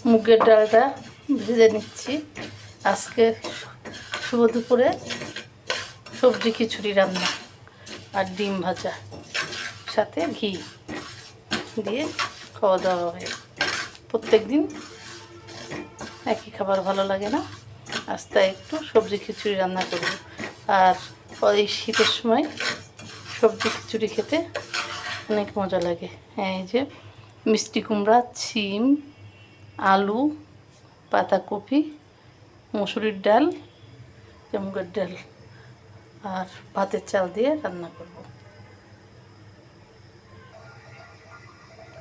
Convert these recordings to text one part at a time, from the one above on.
মুগের ডালটা ভেজে নিচ্ছি। আজকে শুভ দুপুরে সবজি খিচুড়ি রান্না আর ডিম ভাজা, সাথে ঘি দিয়ে খাওয়া দাওয়া হবে। প্রত্যেক দিন একই খাবার ভালো লাগে না, আজ তাই একটু সবজি খিচুড়ি রান্না করব। আর এই শীতের সময় সবজি খিচুড়ি খেতে অনেক মজা লাগে। এই যে মিষ্টি কুমড়া, শিম, আলু, পাতাকপি, মসুরির ডাল, মুগের ডাল আর ভাতের চাল দিয়ে রান্না করব।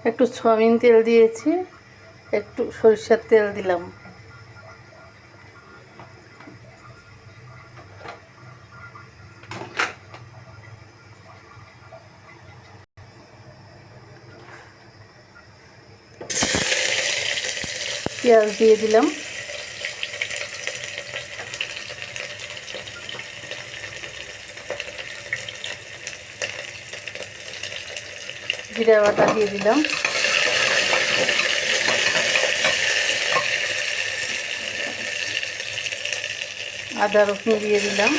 একটু সয়াবিন তেল দিয়েছি, একটু সরিষার তেল দিলাম। পেঁয়াজ দিয়ে দিলাম। জিরা বাটা দিয়ে দিলাম। আদা রসুন দিয়ে দিলাম।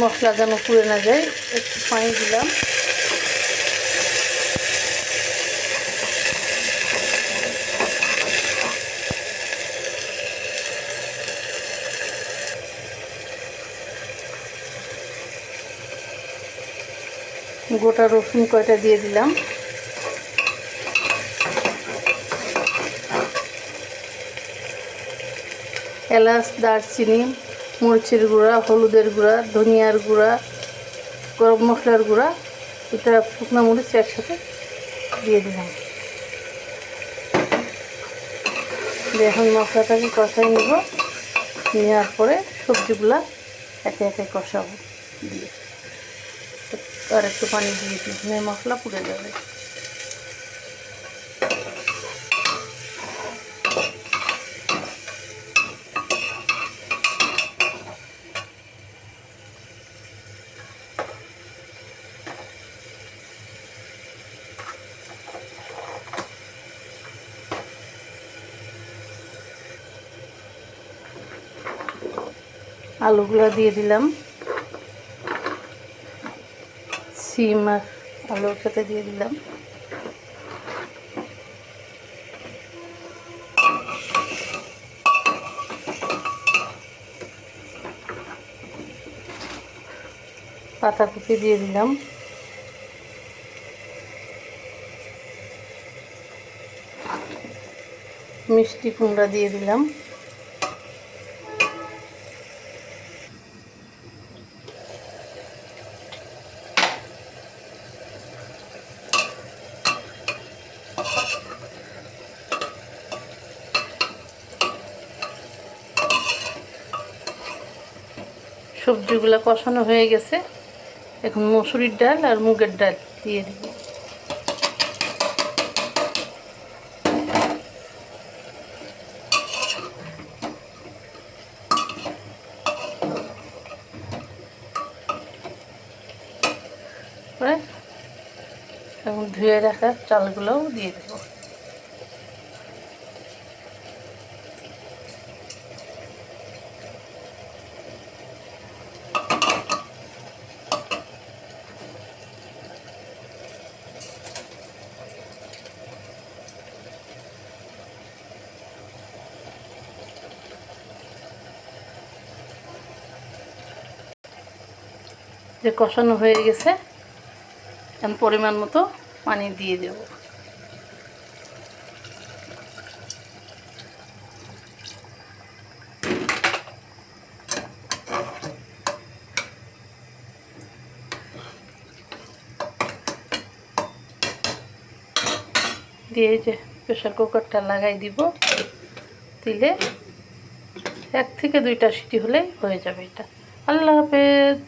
মশলা যেন পুড়ে না যায়, একটু পানি দিলাম। গোটা রসুন কয়টা দিয়ে দিলাম। এলাচ, দারচিনি, মরিচের গুঁড়া, হলুদের গুঁড়া, ধনিয়ার গুঁড়া, গরম মশলার গুঁড়া, এটা শুকনো মরিচ একসাথে দিয়ে দিলাম। এখন মশলাটাকে কষাই নেব। নেওয়ার পরে সবজিগুলা একে একে কষাবো দিয়ে, আর একটু পানি দিয়ে দিই, মশলা পুড়ে যাবে। আলুগুলা দিয়ে দিলাম। শিম আর আলুর সাথে দিয়ে দিলাম। পাতাকপি দিয়ে দিলাম। মিষ্টি কুমড়া দিয়ে দিলাম। সবজিগুলো কষানো হয়ে গেছে, এখন মসুরির ডাল আর মুগের ডাল দিয়ে দিব। এবং ধুয়ে রাখা চালগুলোও দিয়ে দেব। যে কষানো হয়ে গেছে, এখন পরিমাণ মতো পানি দিয়ে দেব। দিয়ে যে প্রেসার কুকারটা লাগাই দিব, দিলে 1 থেকে 2টা সিটি হলেই হয়ে যাবে এটা। আল্লাহ হাফেজ।